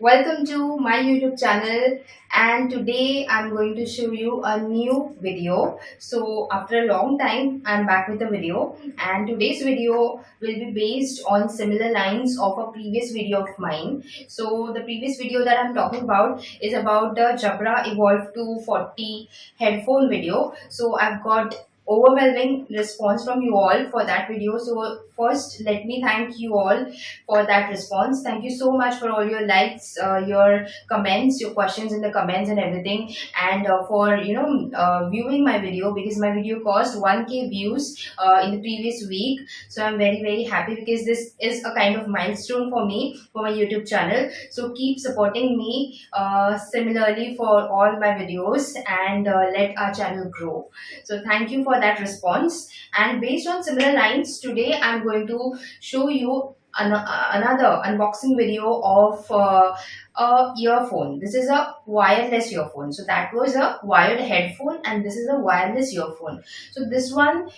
Welcome to my YouTube channel, and today I'm going to show you a new video. So after a long time I'm back with a video, and today's video will be based on similar lines of a previous video of mine. So the previous video that I'm talking about is about the Jabra Evolve 240 headphone video. So I've got overwhelming response from you all for that video. So first, let me thank you all for that response. Thank you so much for all your likes, your comments, your questions in the comments and everything, and for viewing my video, because my video caused 1K views in the previous week. So I'm very happy, because this is a kind of milestone for me for my YouTube channel. So keep supporting me similarly for all my videos, and let our channel grow. So thank you for that response. And based on similar lines, today I'm going to show you another unboxing video of a earphone. This is a wireless earphone. So that was a wired headphone, and this is a wireless earphone. So this one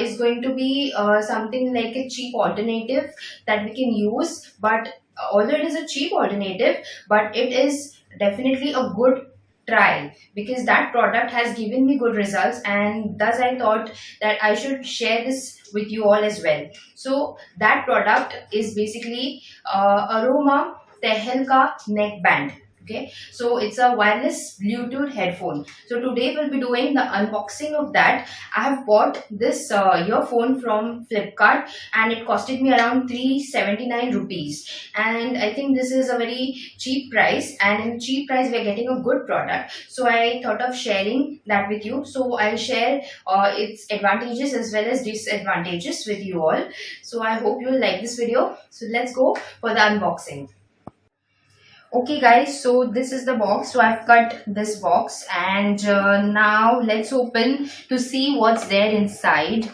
is going to be something like a cheap alternative that we can use. But although it is a cheap alternative, but it is definitely a good try, because that product has given me good results, and thus I thought that I should share this with you all as well. So that product is basically Aroma Tehalka neckband. Okay, so it's a wireless Bluetooth headphone. So today we'll be doing the unboxing of that. I have bought this earphone from Flipkart, and it costed me around 379 rupees. And I think this is a very cheap price, and in cheap price we're getting a good product. So I thought of sharing that with you. So I'll share its advantages as well as disadvantages with you all. So I hope you'll like this video. So let's go for the unboxing. Okay guys, so this is the box. So I've cut this box, and now let's open to see what's there inside.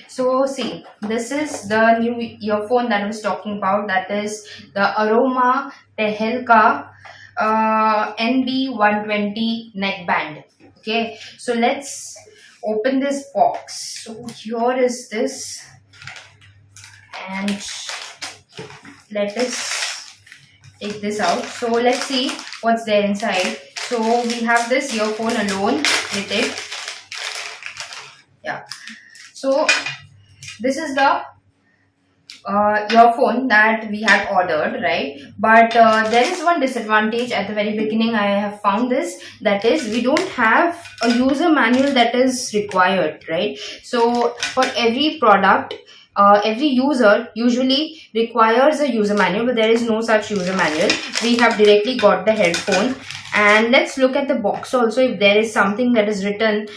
So see, this is the new earphone that I was talking about. That is the Aroma Tehalka NB120 neckband. Okay, so let's open this box. So here is this, and let us take this out. So let's see what's there inside. So we have this earphone alone with it. Yeah, so this is the earphone that we had ordered, right? But there is one disadvantage at the very beginning. I have found this, that is, we don't have a user manual that is required, right? So for every product, every user usually requires a user manual, but there is no such user manual. We have directly got the headphone, and let's look at the box also if there is something that is written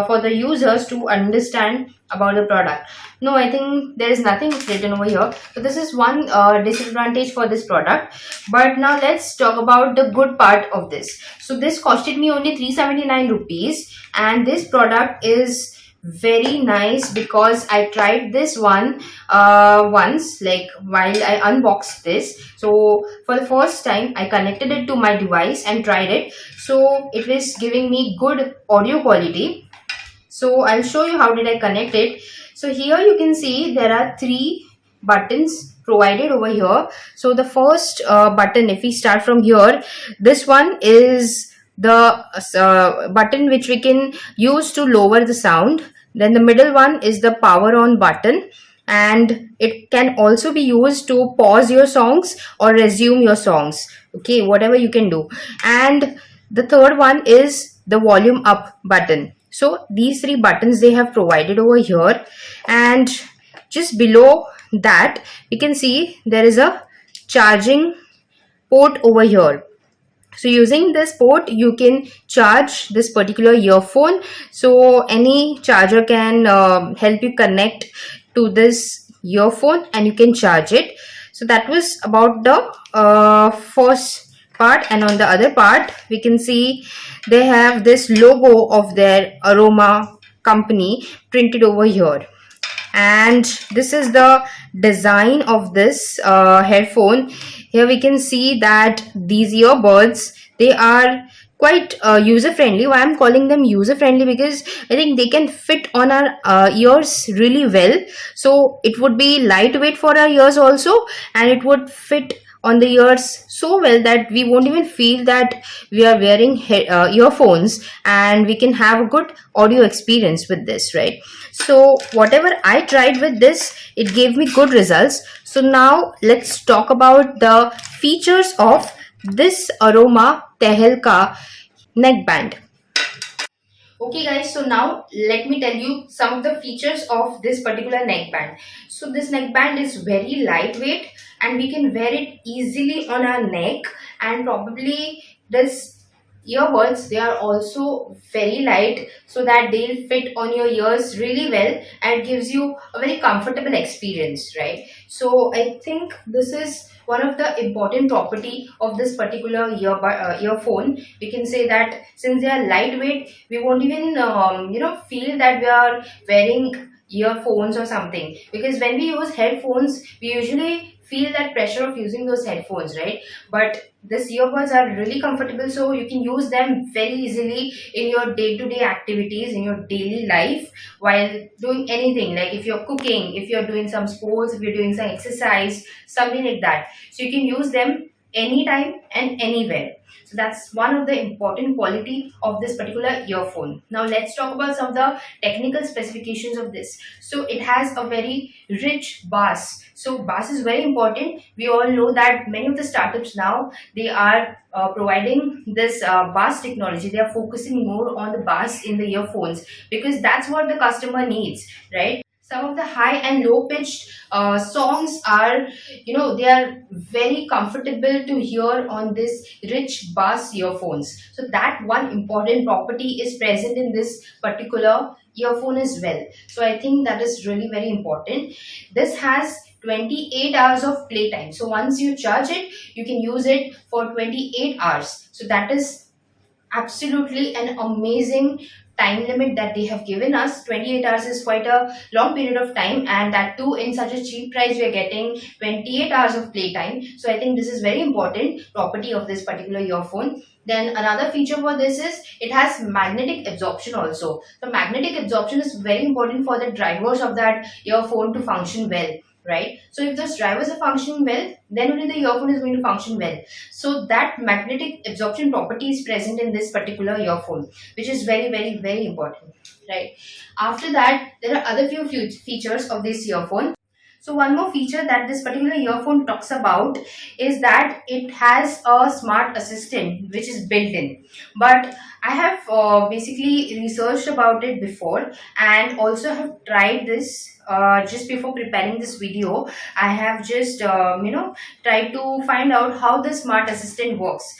for the users to understand about the product. No, I think there is nothing written over here. So this is one disadvantage for this product. But now let's talk about the good part of this. So this costed me only 379 rupees, and this product is very nice, because I tried this one once, like while I unboxed this. So for the first time I connected it to my device and tried it. So it was giving me good audio quality. So I'll show you how did I connect it. So here you can see there are 3 buttons provided over here. So the first button, if we start from here, this one is the button which we can use to lower the sound. Then the middle one is the power on button, and it can also be used to pause your songs or resume your songs. Okay, whatever you can do. And the third one is the volume up button. So these 3 buttons they have provided over here, and just below that you can see there is a charging port over here. So using this port you can charge this particular earphone. So any charger can help you connect to this earphone, and you can charge it. So that was about the first part. And on the other part we can see they have this logo of their Aroma company printed over here. And this is the design of this headphone. Here we can see that these earbuds, they are quite user friendly. Why I'm calling them user friendly, because I think they can fit on our ears really well. So it would be lightweight for our ears also, and it would fit on the ears so well that we won't even feel that we are wearing earphones, and we can have a good audio experience with this, right? So whatever I tried with this, it gave me good results. So now let's talk about the features of this Aroma Tehalka neckband. Okay guys, so now let me tell you some of the features of this particular neckband. So this neckband is very lightweight and we can wear it easily on our neck, and probably this earbuds, they are also very light so that they'll fit on your ears really well and gives you a very comfortable experience, right? So I think this is one of the important property of this particular earphone. We can say that since they are lightweight, we won't even feel that we are wearing earphones or something, because when we use headphones we usually feel that pressure of using those headphones, right? But these earbuds are really comfortable, so you can use them very easily in your day-to-day activities, in your daily life, while doing anything, like if you're cooking, if you're doing some sports, if you're doing some exercise, something like that. So you can use them anytime and anywhere. So that's one of the important quality of this particular earphone. Now let's talk about some of the technical specifications of this. So it has a very rich bass. So bass is very important. We all know that many of the startups now, they are providing this bass technology. They are focusing more on the bass in the earphones because that's what the customer needs, right? Some of the high and low pitched songs are, they are very comfortable to hear on this rich bass earphones. So that one important property is present in this particular earphone as well. So I think that is really very important. This has 28 hours of playtime. So once you charge it, you can use it for 28 hours. So that is absolutely an amazing time limit that they have given us. 28 hours is quite a long period of time, and that too in such a cheap price we are getting 28 hours of playtime. So I think this is very important property of this particular earphone. Then another feature for this is it has magnetic absorption also. So magnetic absorption is very important for the drivers of that earphone to function well, right? So if those drivers are functioning well, then only the earphone is going to function well. So that magnetic absorption property is present in this particular earphone, which is very, very, very important, right? After that, there are other few features of this earphone. So one more feature that this particular earphone talks about is that it has a smart assistant which is built in. But I have basically researched about it before, and also have tried this just before preparing this video. I have just tried to find out how the smart assistant works,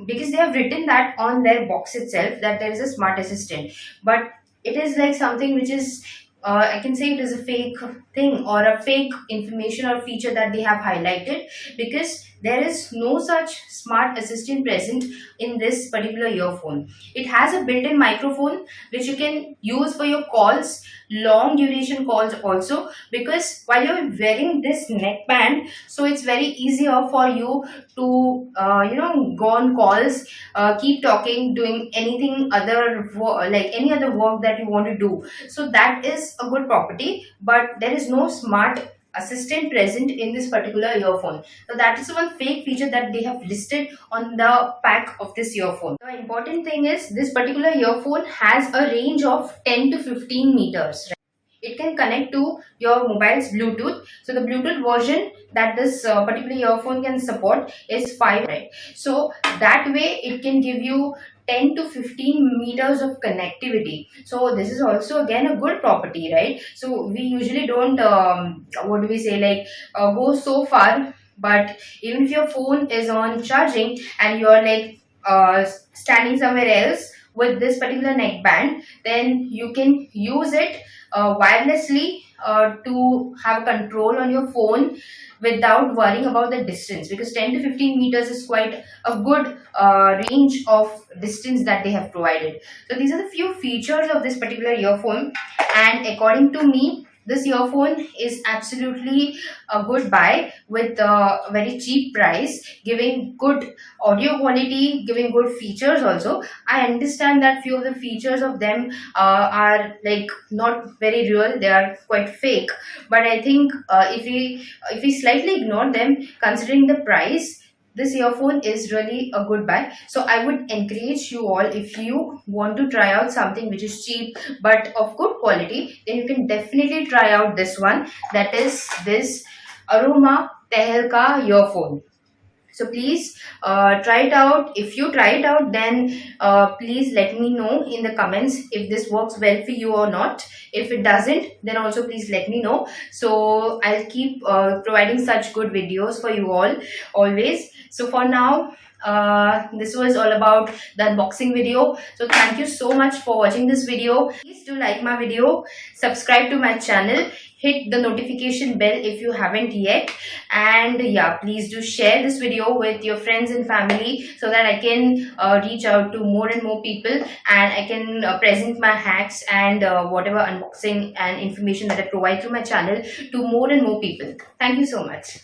because they have written that on their box itself that there is a smart assistant, but it is like something which is I can say it is a fake thing or a fake information or feature that they have highlighted, because there is no such smart assistant present in this particular earphone. It has a built-in microphone which you can use for your calls, long duration calls also, because while you're wearing this neckband, so it's very easier for you to go on calls, keep talking, doing anything other like any other work that you want to do. So that is a good property, but there is no smart assistant present in this particular earphone. So that is one fake feature that they have listed on the pack of this earphone. The important thing is this particular earphone has a range of 10 to 15 meters. It can connect to your mobile's Bluetooth. So the Bluetooth version that this particular earphone can support is 5, right? So that way it can give you 10 to 15 meters of connectivity. So this is also again a good property, right? So we usually don't what do we say, like go so far, but even if your phone is on charging and you're like standing somewhere else with this particular neckband, then you can use it wirelessly to have control on your phone without worrying about the distance, because 10 to 15 meters is quite a good range of distance that they have provided. So these are the few features of this particular earphone, and according to me, this earphone is absolutely a good buy with a very cheap price, giving good audio quality, giving good features also. I understand that few of the features of them are like not very real, they are quite fake, but I think if we slightly ignore them, considering the price, this earphone is really a good buy. So I would encourage you all, if you want to try out something which is cheap but of good quality, then you can definitely try out this one, that is this Aroma Tehalka earphone. So please try it out. If you try it out, then please let me know in the comments if this works well for you or not. If it doesn't, then also please let me know, so I'll keep providing such good videos for you all always. So for now, this was all about the unboxing video. So thank you so much for watching this video. Please do like my video, subscribe to my channel, hit the notification bell if you haven't yet, and yeah, please do share this video with your friends and family, so that I can reach out to more and more people, and I can present my hacks and whatever unboxing and information that I provide through my channel to more and more people. Thank you so much.